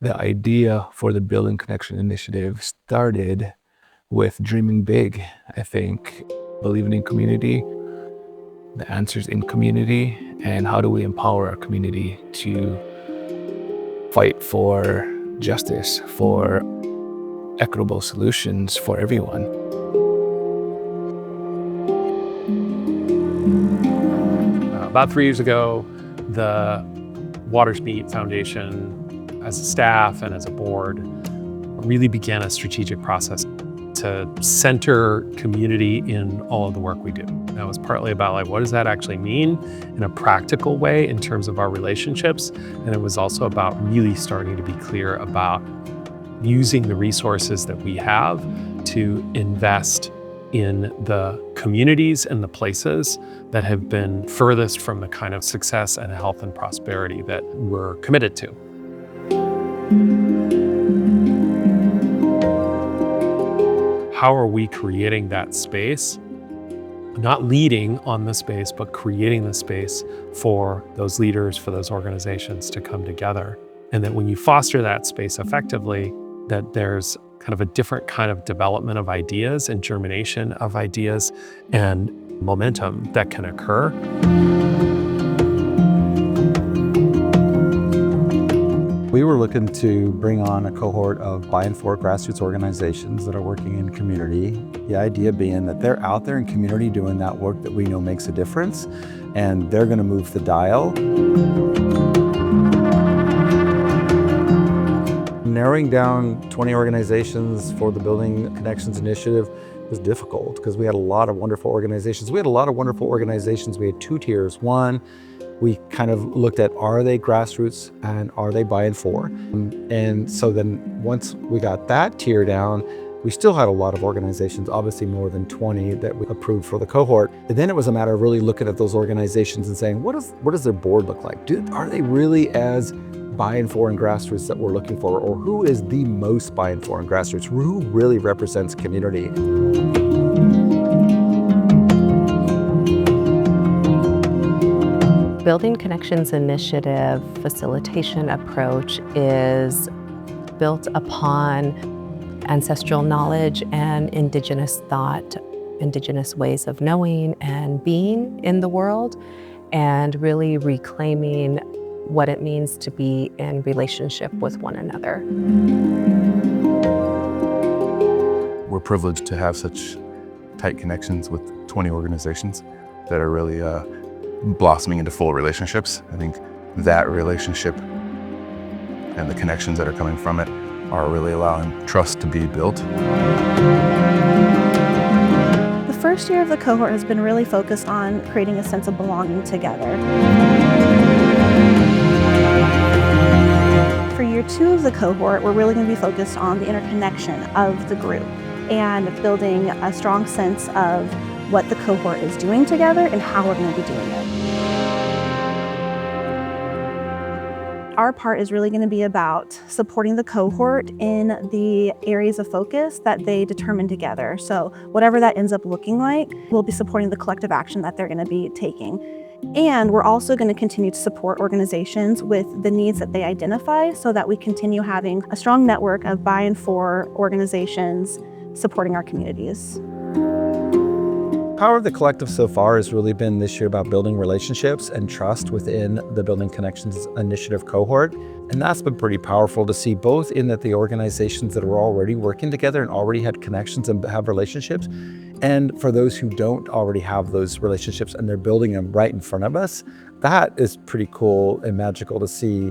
The idea for the Building Connection initiative started with dreaming big, I think, believing in community, the answers in community, and how do we empower our community to fight for justice, for equitable solutions for everyone. About 3 years ago, the Waters Meet Foundation, as a staff and as a board, really began a strategic process to center community in all of the work we do. That was partly about what does that actually mean in a practical way in terms of our relationships, and it was also about really starting to be clear about using the resources that we have to invest in the communities and the places that have been furthest from the kind of success and health and prosperity that we're committed to. How are we creating that space? Not leading on the space, but creating the space for those leaders, for those organizations to come together. And that when you foster that space effectively, that there's kind of a different kind of development of ideas and germination of ideas and momentum that can occur. We were looking to bring on a cohort of by and for grassroots organizations that are working in community. The idea being that they're out there in community doing that work that we know makes a difference, and they're going to move the dial. Narrowing down 20 organizations for the Building Connections initiative was difficult because we had a lot of wonderful organizations. We had two tiers. One, we kind of looked at, are they grassroots and are they by and for? And so then once we got that tier down, we still had a lot of organizations, obviously more than 20 that we approved for the cohort. And then it was a matter of really looking at those organizations and saying, what does their board look like? Are they really as by and for and grassroots that we're looking for? Or who is the most by and for and grassroots? Who really represents community? Building Connections initiative facilitation approach is built upon ancestral knowledge and indigenous thought, indigenous ways of knowing and being in the world, and really reclaiming what it means to be in relationship with one another. We're privileged to have such tight connections with 20 organizations that are really blossoming into full relationships. I think that relationship and the connections that are coming from it are really allowing trust to be built. The first year of the cohort has been really focused on creating a sense of belonging together. For year 2 of the cohort, we're really going to be focused on the interconnection of the group and building a strong sense of what the cohort is doing together and how we're going to be doing it. Our part is really going to be about supporting the cohort in the areas of focus that they determine together. So whatever that ends up looking like, we'll be supporting the collective action that they're going to be taking. And we're also going to continue to support organizations with the needs that they identify so that we continue having a strong network of by and for organizations supporting our communities. Power of the Collective so far has really been this year about building relationships and trust within the Building Connections initiative cohort. And that's been pretty powerful to see, both in that the organizations that are already working together and already had connections and have relationships, and for those who don't already have those relationships and they're building them right in front of us. That is pretty cool and magical to see.